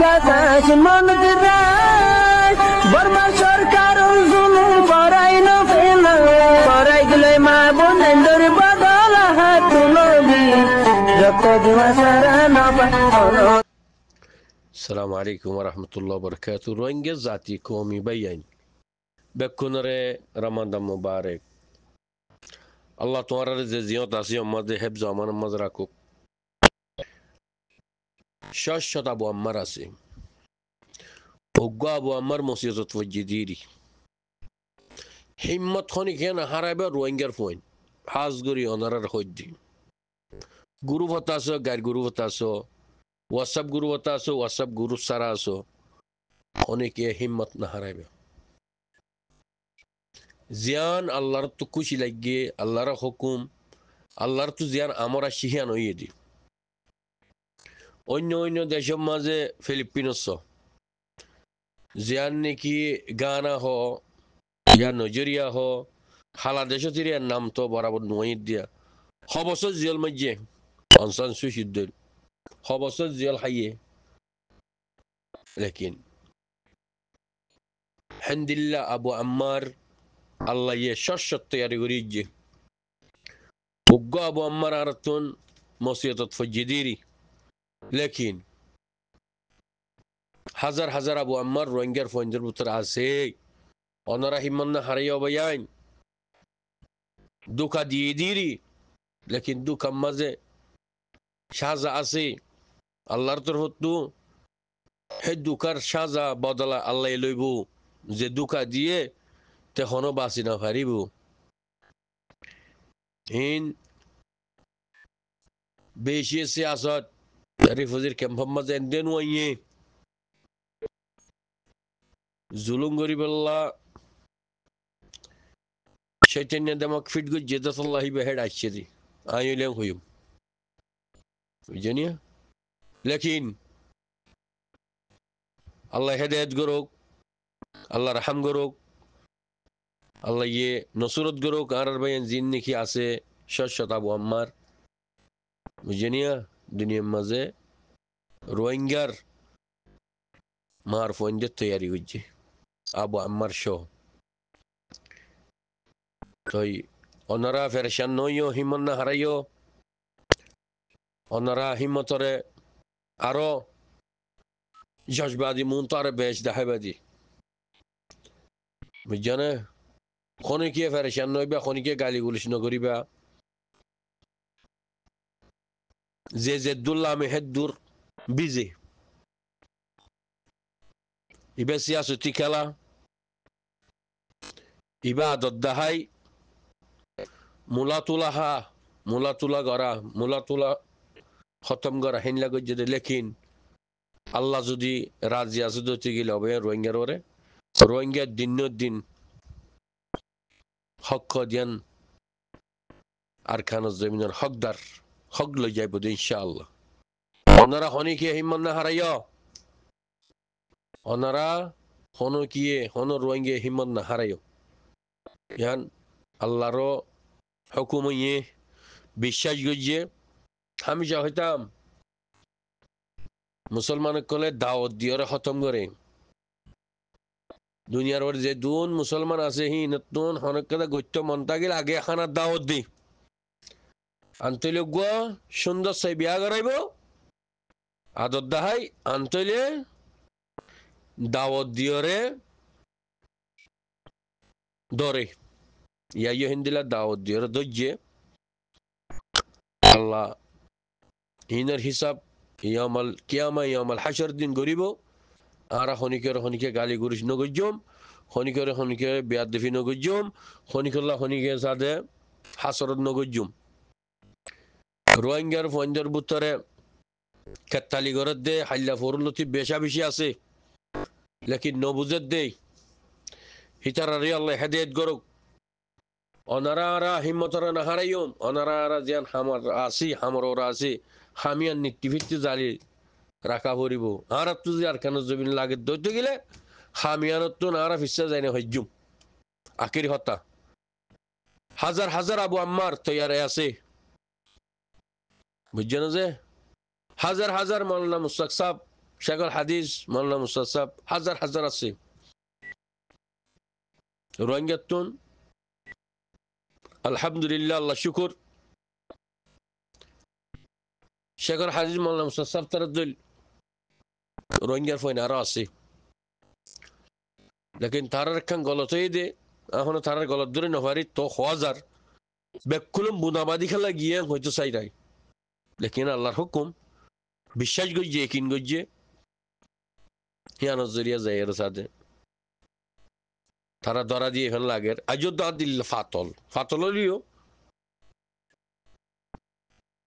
বাতাস মনত রায় বর্মা সরকার জুলুম করাই না ফেলা করাই গেলে মা বোনেদের বদল হাত তুলবি যত দিবা সারা না পানো। السلام عليكم ورحمة الله وبركاته. روينجا ذاتي قومي بيان بكونري رمضان مبارك. الله تعالى زيادة عصيان ماذا حفظ أمان مزرعكو شاشة أبو عمار عصي وقا أبو عمار موسيقى وجديري همت خوني كيانا حرابة روينجر فوين حازقوري أنارا رخوجي گروه فتاسو غير گروه فتاسو WhatsApp guru hota aso WhatsApp guru sara aso অনেকে হিম্মত না হারাইবে জিয়ান আল্লাহর তো খুশি লাগে আল্লাহর হুকুম আল্লাহর তো জিয়ান আমরা শিহিয়ান হইয়ে দি অন্য অন্য দেশের মাঝে ফিলিপিনস জিয়ান নাকি গানা হ ইয়া নাইজেরিয়া হ হালা দেশ তিরিয়ার নাম তো বরাবর নয় দিয়া হবসর জিয়াল মাঝে অনসান সুশিদ্দল হবসর জিয়াল হাইয়ে لكن الحمد لله أبو عمار الله يشش الطيار يريجي وقا أبو عمار عرتون موسيقى فجديري لكن حزر أبو عمار روينجر فونجر بطر عسي أنا رحمنا حريا بيان دوكا ديديري لكن دوكا مزه شازا عسي الله رترهتو হেদুকার সাজা বদলা আল্লাহ লইব যে দুকা দিয়ে তেখনো বাঁচি না পারিব ইন বেশি সিয়াসত রিফুজির ক্যাম্পের মাঝে এন্দেন ওয়াইয়ে জুলুম গরিবাল্লাহ শৈতান্য দেমাক ফিট গো জেদাতুল্লাহি বেহেড আসছে দি আইলেন হইম বুঝনিয়া লেকিন আল্লাহ হেদায়েত করুক আল্লাহ রহম করুক আল্লাহ ইয়ে নসরত করুক আর ভাইয়ান জিন নাকি আছে শত আবু আম্মার বুঝনিয়া দুনিয়ার মাঝে রোহিঙ্গার মার ফোনদের তৈরি হচ্ছে আবু আম্মার শো তাই ওনারা ফেরেশান নইও হিম্মত না হারাইও ওনারা হিম্মতরে আরো জজবাদি মুনতার বেশ দেখাবাদি বুঝছানে খনিকে ফেরেশান নইবা খনিকে গালি গুলিশ নকরিবা যে জেদুল্লাহ মেহেদুর বিজে ইবা সিয়াসতি খেলা ইবা দদ্দাহাই মুলাতুলা গড়া মুলাতুলা খতম করা হেনলা গজ্জে লেকিন আল্লাহ যদি রাজি আছে তো গেলে হবে রোহিঙ্গার ওরে রোহিঙ্গার দিন হক দিয়ান আর খান জমিনের হকদার হক লই যাইব ইনশাআল্লাহ ওনারা হনিকে হিম্মত না হারাইও ওনারা হনকিয়ে হন রোহিঙ্গে হিম্মত না হারাইও ইয়ান আল্লাহর হুকুম ইয়ে বিশ্বাস গজ্জে আমি যা হইতাম মুসলমান কলে দাওয়াত দিয়ে খতম করে দুনিয়ার ওর যে দুন মুসলমান আছে হি নতুন হনকদা গত্য মনতা গেল আগে খানার দাওয়াত দি আন্তলে গুয়া সুন্দর সাই বিয়া করাইব আদর দাহাই আন্তলে দাওয়াত দিয়রে দরে ইয়া হিন্দিলা দাওয়াত দিয়রে দজ্জে আল্লাহ হিনের হিসাব ইয়ামাল কিয়ামা ইয়ামাল হাসর দিন গরিব আর হনিকে গালি গুরিশ নগজ্জম হনিকে বেয়াদফি নগজ্জম হনিকে সাদে হাসরত নগজ্জম রোহিঙ্গার ফঞ্জর বুতরে খেতালি ঘরত দে হাল্লা ফরুলতি বেশা বেশি আছে লেকিন নবুজত দে হিতারারি আল্লাহ হেদায়েত করুক অনারা হিম্মতরা না হারাইম অনারা যেন হামার আসি হামর ওরা আসি হামিয়ান নিত্যভিত্তি জালি রাখা পড়িব আর তুই আর কেন জমিন লাগে দৈত গেলে হামিয়ানত তো না ফিসা যায় না হজ্জুম আখির হতা হাজার আবু আম্মার তৈয়ারে আছে বুঝছেন যে হাজার মাওলানা মুস্তাক সাহেব শেখর হাদিস মাওলানা মুস্তাসাব হাজার হাজার আছে রোহিঙ্গাতুন আলহামদুলিল্লাহ আল্লাহ শুকুর শেখর হাদিস মাওলানা মুস্তাসাব তার দল রোহিঙ্গার ফয়ন আরো আছে লেকিন তারার একখান গলত হয়ে দে এখনো তারার গলত ধরে নভারি তো হাজার বেকুলম বুনাবাদি খেলা গিয়ে হয়তো চাইরাই লেকিন আল্লাহর হুকুম বিশ্বাস গজ্জে একিন গজ্জে হিয়া নজরিয়া যায় এর সাথে তারা ধরা দিয়ে এখানে লাগের আযোধ্যা দিল ফাতল ফাতল হলিও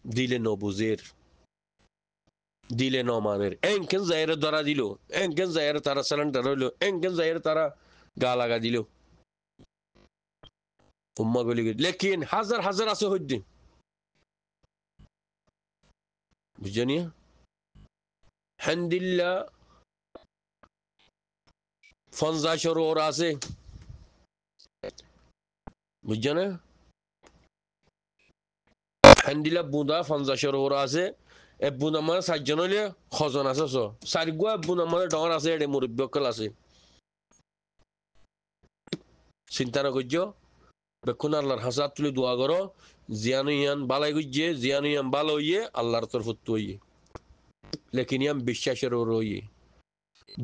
দিলে নবুজের দিলে নমানের এনকেন জায়রে ধরা দিল এনকেন জায়রে তারা সিলিন্ডার হইলো এনকেন জায়রে তারা গা লাগা দিল উম্মা গলি লেকিন হাজার হাজার আছে হইতে বুঝনি হামদুলিল্লাহ ফনজাশর ওর আছে বুঝছো না হামদুলিল্লাহ বুদা ফনজাশর ওর আছে এ বুনা মানে সাতজন হইলে ছজন আছে চারিগুয়া বুনা মানে ডর আছে এডে মুরব্বী অকল আছে চিন্তা নকরছ বেকুন আল্লাহর হাসাত তুলে দোয়া করো জিয়ানো ইয়ান বালাই গুজে জিয়ানো ইয়ান ভালো হইয়ে আল্লাহর তরফত হইয়ে লেকিন ইয়াম বিশ্বাসের ওর হইয়ে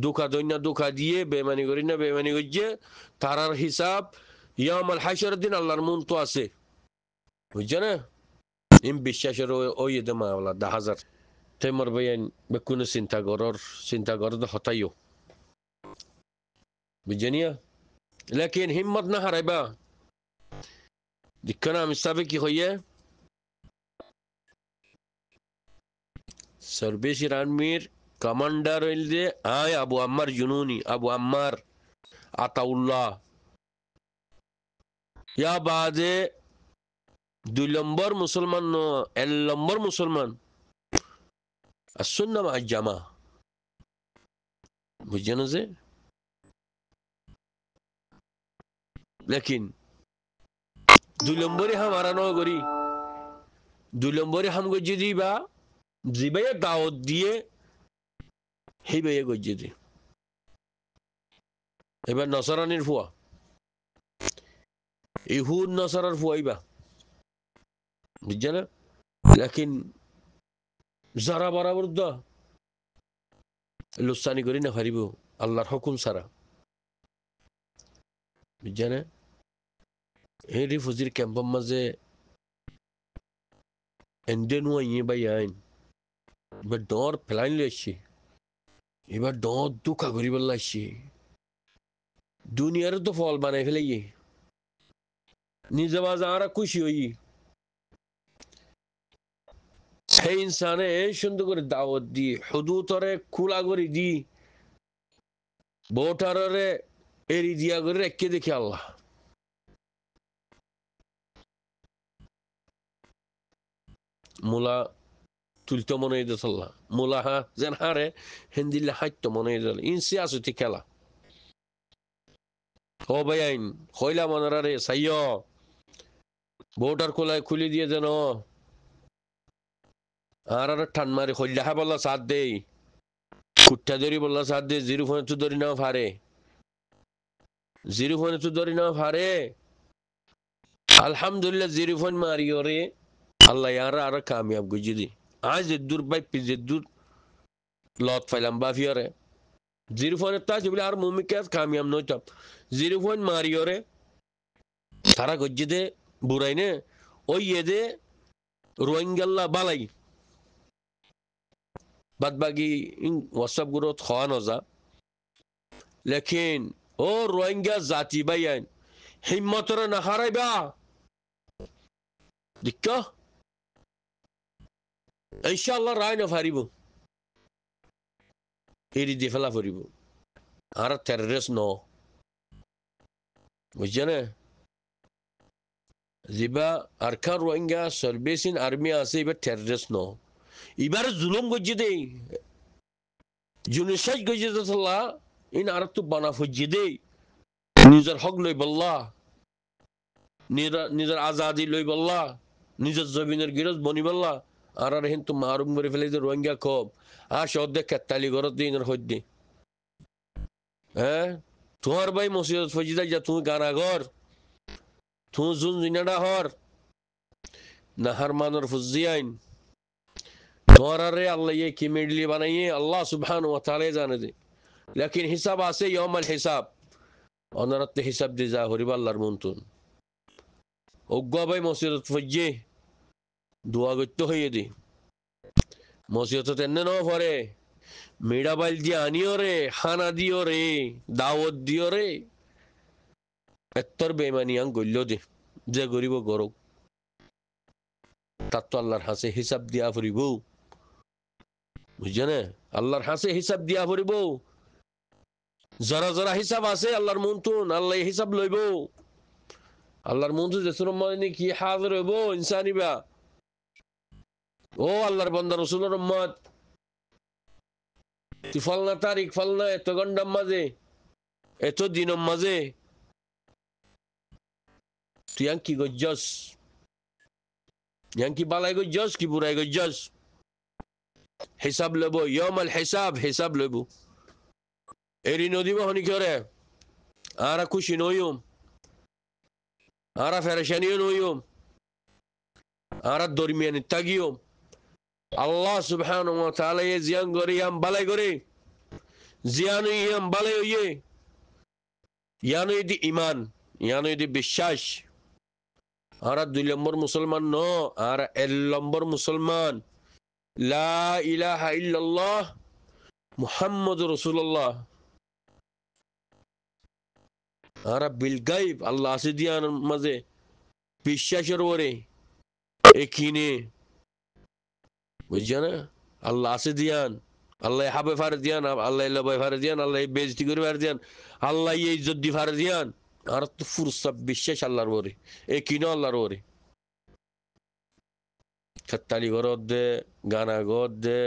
দুঃখা দৈন্য দুঃখা দিয়ে বেমানি করি না বেমানি করছে তারার হিসাব ইয়াম আল হাসরের দিন আল্লাহর মন তো আছে বুঝছো না ইম বিশ্বাসের ওইয়ে দে মাওলা 10,000 তেমর বয়ান বেকুন চিন্তা করর হতাইও বুঝনিয়া লেকিন হিম্মত না হারাইবা দিকনা আমি সাবে কি হইয়ে সার্ভিস ইরানমির কমান্ডার হইলে আয় আবু আম্মার জুনুনি আবু আম্মার আতাউল্লাহ ইয়া বাদে 2 নম্বর মুসলমান 1 নম্বর মুসলমান السنة مع الجماعة বুঝছেন যে লেকিন 2 নম্বরে হামারা নগরী 2 নম্বরে হাম গজ্জে দিবা জিবাইয়া দাওয়াত দিয়ে হেবাইয়া গজ্জে দি এবার নসরানির ফুয়া ইহুদ নসরার ফুয়াইবা বুঝছেন লেকিন যারা বরাবর দা লুসানি করি না হারিব আল্লাহর হুকুম সারা বুঝছেন এই রিফুজির ক্যাম্পের মাঝে এন্ডেনু আইয়ে বাই আইন এবার ডর ফেলাইন আসছি এবার ডর দুঃখা করিব লাগছি দুনিয়ার তো ফল বানাই ফেলাই নিজে বাজা আর খুশি হই সেই ইনসানে সুন্দর করে দাওয়াত দি হুদুতরে খোলা করে দি ভোটারে এরি দিয়া করে রেখে দেখি আল্লাহ মুলা তুলতে মনে হইতে আল্লাহ মুলা হা যেন হারে হিন্দিলে হাইতো মনে হইতে ইনসি আসুতি খেলা ও ভাই আইন হইলা মনারে সাইয় ভোটার খোলায় খুলি দিয়ে যেন আর ঠান মারি হইলা হা বললা সাথ দেই কুট্টা ধরি বললা সাথ দে জিরো ফোনে তো ধরি নাও ফারে জিরো ফোনে তো ধরি নাও ফারে আলহামদুলিল্লাহ জিরো ফোন মারিও রে আল্লাহ আর কামিয়াব গুজি দি আজ দূর বাই পিজে দূর লট ফাইলাম বাফিয়ারে জিরো ফোনের তাজ বলে আর মুমিকে কামিয়াব নইতাম জিরো ফোন মারিও রে সারা গজ্জি দে বুড়াই নে ওই দে রোহিঙ্গাল্লা বালাই বাদ বাকি হোয়াটসঅ্যাপ গ্রুপ খাওয়ানো যা লেকিন ও রোহিঙ্গা জাতি বাইন হিম্মতরে না হারাইবা দিক্ক ইনশাআল্লাহ রায় না ফারিব এরি দিয়ে ফেলা ফুরিব আর টেররিস্ট ন বুঝছেন যিবা আরকান রোহিঙ্গা সার্ভিসিন আর্মি আছে এবার টেররিস্ট ন এবার জুলুম গজ্জি দেই জুনিসাজ গজ্জি দেল্লাহ ইন আর তো বানা ফজ্জি দেই নিজের হক লই বল্লাহ নিজের আজাদি লই বল্লাহ নিজের জমিনের গিরজ বনি বল্লাহ আর কিন্তু মারুম করে ফেলে যে রোহিঙ্গা কম সদ্যে কেতালি ঘরত দিনের হদ্দি হ্যাঁ তোমার ভাই মসজিদ ফজিদা যা তুমি গানা ঘর তুমি জুন জিনাডা হর নাহার মানর ফুজি আইন তোমার আরে আল্লাহ ये की मेडली बनाइए अल्लाह सुब्हान व तआला জানে দে लेकिन हिसाब আছে यौमल हिसाब অনারত হিসাব দি যা হরিব আল্লাহর মন্তুন অজ্ঞা ভাই মসজিদ ফজি দোয়া করতে হইয়ে দি মসজিদ তেনে ন পরে মিডা বাইল দিয়ে আনিও রে খানা দিও রে দাওয়াত দিও রে এত্তর বেমানি আং গল্য দে যে গরিব গরক তার তো আল্লাহর হাসে হিসাব দিয়া ফুরিব বুঝছে না আল্লাহর হাসে হিসাব দিয়া ফুরিব জরা জরা হিসাব আছে আল্লাহর মন্তুন আল্লাহ হিসাব লইব আল্লাহর মন্তুন যে সুরমানি কি হাজির হইব ইনসানি বা ও আল্লাহর বান্দা রাসূলের উম্মত তুই ফলনা তারিখ ফলনা এত গন্ডার মাঝে এত দিনের মাঝে তুই কি গজ্জস কি বালাই গজ্জস কি বুড়াই গজ্জস হিসাব লব ইয়মাল হিসাব লব এরি নদী বহনি করে আরা খুশি নইম আরা ফেরেশানিও নইম আরা দরমিয়ানি তাগিয়ম আল্লাহ সুবহানাহু ওয়া তাআলা এ জিয়ান গরি আম বালাই গরি জিয়ানু ইয়াম বালাই হইয়ে ইয়ানু ইদি ঈমান ইয়ানু ইদি বিশ্বাস আরা 2 নম্বর মুসলমান ন আর 1 নম্বর মুসলমান লা ইলাহা ইল্লাল্লাহ মুহাম্মাদুর রাসূলুল্লাহ আরা বিল গায়ব আল্লাহ আছে দিয়ান মাঝে বিশ্বাসের ওরে একিনে বুঝছ না আল্লাহ আছে দিয়ান আল্লাহ হাবে ফারে দিয়ান আল্লাহ লবাই ফারে দিয়ান আল্লাহ বেজতি করে ফারে দিয়ান আল্লাহ ইজ্জত দি ফারে দিয়ান আর তো ফুরসা বিশ্বাস আল্লাহর ওরে একিনে আল্লাহর ওরে খাত্তালি ঘরত দে গানা ঘর দে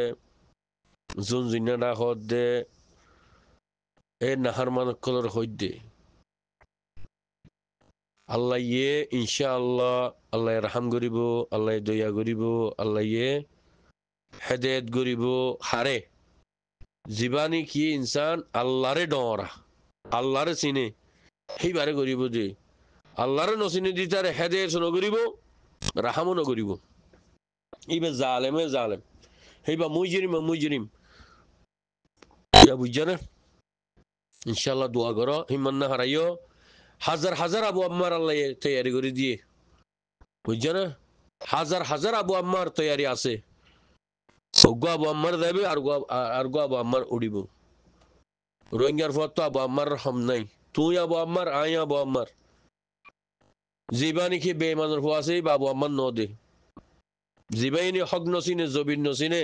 জুন জিনাডা হদ দে এ নাহার মানকলর হইদ দে আল্লাহ ইনশাআল্লাহ আল্লাহ রহম করিব আল্লাহ দয়া করিব আল্লাহ হেদায়েত করিব হারে জীবানী কি ইনসান আল্লাহরে ডরা আল্লাহরে চিনে সেইবারে করিব যে আল্লাহরে নচিনে দি তার হেদায়েত নকরিব রাহামও নকরিব ইবে জালেম সেইবা মুজরিম বুঝছ না ইনশাআল্লাহ দোয়া করো হিমান না হারাইও হাজার আবু আম্মার আল্লাহ তৈয়ারি করে দিয়ে বুঝছ না হাজার আবু আম্মার তৈয়ারি আছে গো আবু আম্মার দেবে আর গো আবু আম্মার উড়িব রোহিঙ্গার পর তো আবু আম্মার রহম নাই তুই আবু আম্মার আই আবু আম্মার জীবানি কি বেমানের হওয়া আছে বাবু আম্মার ন দে জীবাইনি হক নচিনে জবিন নচিনে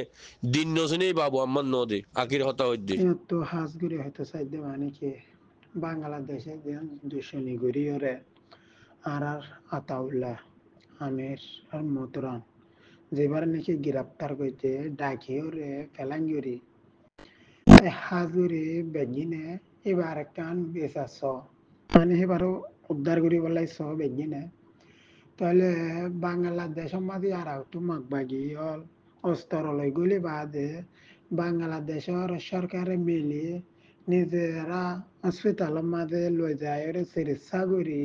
দিন নচিনে বাবু আম্মার ন দে আকির হতা হইতে তো হাজগুড়ি হয়তো সাইডে মানে কি বাংলাদেশে দুশনি গড়িয়রে আর আতাউল্লাহ আমির আর মতরান যেবার নাকি গ্রেপ্তার করছে ডাকিওরে ফেলাঙ্গিরি হাজুরি বেগিনে এবার কান বেসাস মানে এবারও উদ্ধার করি বলাই স বেগিনে তাহলে বাংলাদেশের মাঝে আর একটু মাগবাগি হল অস্তরলৈ গলি বাদে বাংলাদেশের সরকারে মিলি নিজেরা হসপিটালের মাঝে লই যায় চিকিৎসা করি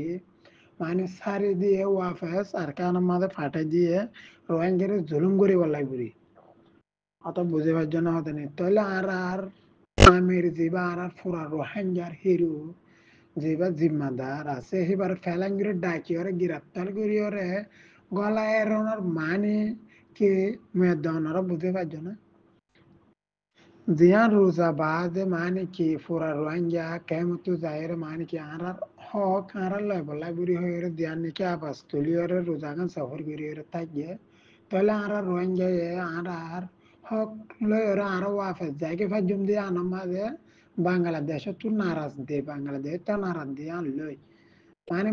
মানে সারি দিয়ে ওয়াফেস আর কানের মাঝে ফাটাই দিয়ে রোহিঙ্গার জুলুম করি বলাই করি অত বুঝিবার জন্য হতে নেই তাহলে আর আমির জিবা আর পুরা রোহিঙ্গার হিরো যেবা জিম্মাদার আছে সেবার ফেলাঙ্গিরে ডাকিওরে গ্রেপ্তার করিওরে গলা এরোনার মানে কি মেদনরা বুঝতে পারছো না জিয়ান রোজা বাদে মানে কি পুরা রোহিঙ্গা কেমতো যায়ের মানে কি আর হক আর লয় বলা বুড়ি হয়ে দিয়ান নাকি আবাস তুলিওরে রোজাগান সফর করিওরে থাকিয়ে তাহলে আর রোহিঙ্গা আর হক লয় আর ওয়াফেস জায়গা ফাজুম দিয়ে আনার মাঝে বাংলাদেশে তো নারাজ দে বাংলাদেশ তা নারাজ দিয়ে আনলই মানে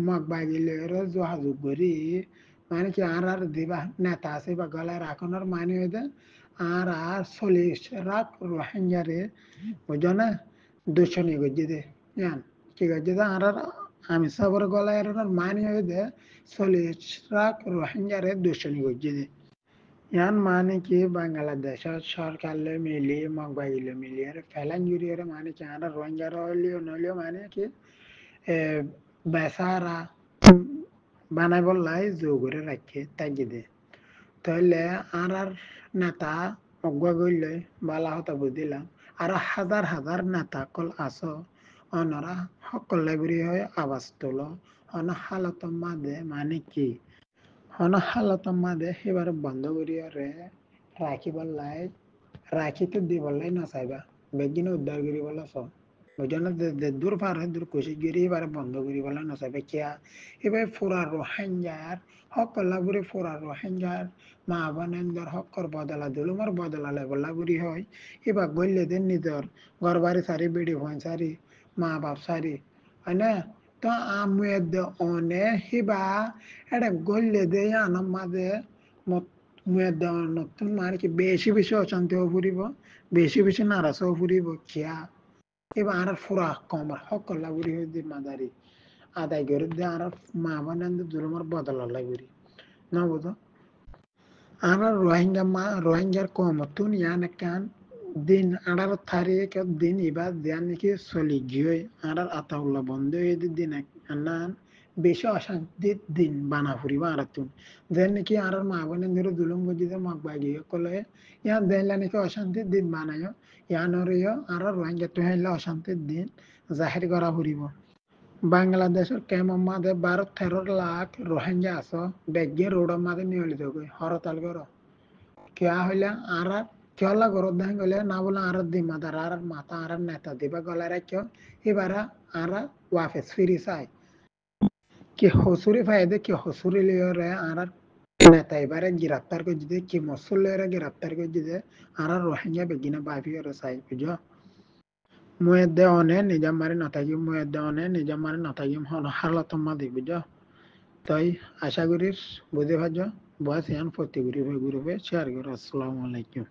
মগ বাগিলে যোগাযোগ করি মানে কি আর দিবা নেতা আছে বা গলায় রাখানোর মানে হয়ে আর 40 লাখ রোহিঙ্গারে বুঝো না দূষণী গজ্জি দে জান কি গজ্জি দে আর আমি সবর গলায় রাখানোর মানে হয়ে 40 লাখ রোহিঙ্গারে দূষণী গজ্জি দে ইয়ান মানে কি বাংলাদেশ সরকার মিলিয়ে মগবাইলে মিলিয়ে ফেলান জুড়িয়ে মানে কি আর রোহিঙ্গার হইলেও নইলেও মানে কি বেসারা বানাই বললাই জো করে রাখে তাগি দে তাহলে আর নেতা অগুয়া গইলে বালা হতা বুঝিলাম আর হাজার হাজার নেতা কল আস অনরা সকল লাইব্রেরি হয় আবাস তোল অন হালত মাদে মানে কি অন হালত মাদে এবার বন্ধ করিয়া রে রাখিবার লাই রাখিতে দিবার লাই না চাইবা বেগিনে উদ্ধার করি বলা সব বুঝো না দূর পার হয় দূর কোশিশ করি এবার বন্ধ করি বলা না চাইবে কিয়া এবার ফোরা রোহিঙ্গার সকল লাগুরি ফোরা রোহিঙ্গার মা বোনেন্দ্র হকর বদলা দুলুমার বদলালে বলা বুড়ি হয় এবার গল্লে দেন নিজর ঘর বাড়ি সারি বেড়ি ভন সারি মা বাপ সারি হয় না তো আমি অনে হিবা এটা গল্লে দে আনম মাঝে নতুন মানে কি বেশি বেশি অশান্তি হয়ে ফুরিব বেশি বেশি নারাজ হয়ে ফুরিব কিয়া এবার আর ফুরা কম সকল লাগুরি হয়ে যে মাদারি আদায় করে দে আর মা বানান জুলুমার বদলা লাগুরি না বুঝো আর রোহিঙ্গার কমতুন ইয়ান কান দিন আড়ার তারিখ দিন এবার দেন নাকি চলি গিয়ে আর আতাউল্লাহ বন্ধ হয়ে দিন আনান বেশি অশান্তির দিন বানা ফুরিবা আর তুন যেন নাকি আর মা বোনের ধরে দুলুম গজিতে মগ বাগিয়ে কলে ইয়ান দেনলা নাকি অশান্তির দিন বানায় ইয়ান আর রোহিঙ্গা তো হইলে অশান্তির দিন জাহির করা ফুরিব বাংলাদেশের কেমন মাঝে 12-13 লাখ রোহিঙ্গা আছো বেগে রোডের মাঝে নিয়লিত গই হরতাল করো কিয়া হইলে আর কেলা গরত দেন গেলে না বলে আর দি মাদার আর মাথা আর নেতা দিবা গলা রাখিও এবারে আর ওয়াফেস ফিরি চাই কি হসুরি ফায়দে কি হসুরি লিওরে আর নেতা এবারে গ্রেপ্তার করে দিতে কি মসুল লিওরে গ্রেপ্তার করে দিতে আর রোহিঙ্গা বেগিনা বাফিওরে চাই বুঝো মুয়েদ্দে অনে নিজাম মারি নতাগিম মুয়েদ্দে অনে নিজাম মারি নতাগিম হল হালত মাদি বুঝো তাই আশা করি বুঝে ভাজ বয়স ইয়ান প্রতি গ্রুপে শেয়ার করো আসসালামু আলাইকুম